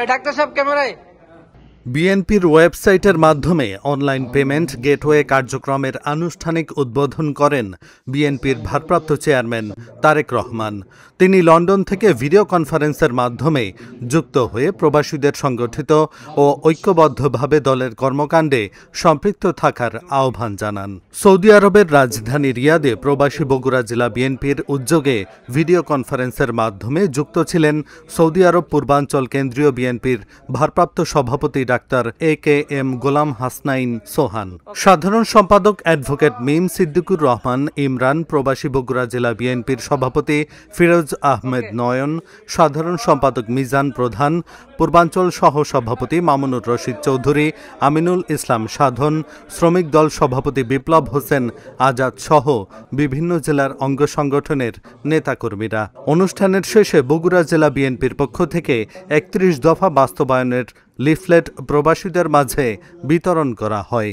Doctor সাহেব ক্যামেরায়। বিএনপির ওয়েবসাইটের মাধ্যমে অনলাইন পেমেন্ট গেটওয়ে কার্যক্রমের আনুষ্ঠানিক উদ্বোধন করেন বিএনপির ভারপ্রাপ্ত চেয়ারম্যান তারেক রহমান। তিনি লন্ডন থেকে ভিডিও কনফারেন্সের মাধ্যমে যুক্ত হয়ে প্রবাসীদের সংগঠিত ও ঐক্যবদ্ধভাবে দলের কর্মকাণ্ডে সম্পৃক্ত থাকার আহ্বান জানান। সৌদি আরবের রাজধানী রিয়াদে প্রবাসী বগুড়া জেলা বিএনপির উদ্যোগে ভিডিও কনফারেন্সের মাধ্যমে যুক্ত ছিলেন সৌদি আরব পূর্বাঞ্চল কেন্দ্রীয় বিএনপির ভারপ্রাপ্ত সভাপতি ডাক্তার AKM গোলাম হাসনাইন সোহান, সাধারণ সম্পাদক অ্যাডভোকেট মিম সিদ্দিকুর রহমান ইমরান, প্রবাসী বগুড়া জেলা বিএনপির সভাপতি ফিরোজ আহমেদ নয়ন, সাধারণ সম্পাদক মিজান প্রধান, পূর্বাঞ্চল সহ সভাপতি মামুনুর রশিদ চৌধুরী, আমিনুল ইসলাম সাধন, শ্রমিক দল সভাপতি বিপ্লব হোসেন আজাদ সহ বিভিন্ন জেলার অঙ্গ সংগঠনের নেতাকর্মীরা। অনুষ্ঠানের শেষে বগুড়া জেলা বিএনপির পক্ষ থেকে 31 দফা বাস্তবায়নের লিফলেট প্রবাসীদের মাঝে বিতরণ করা হয়।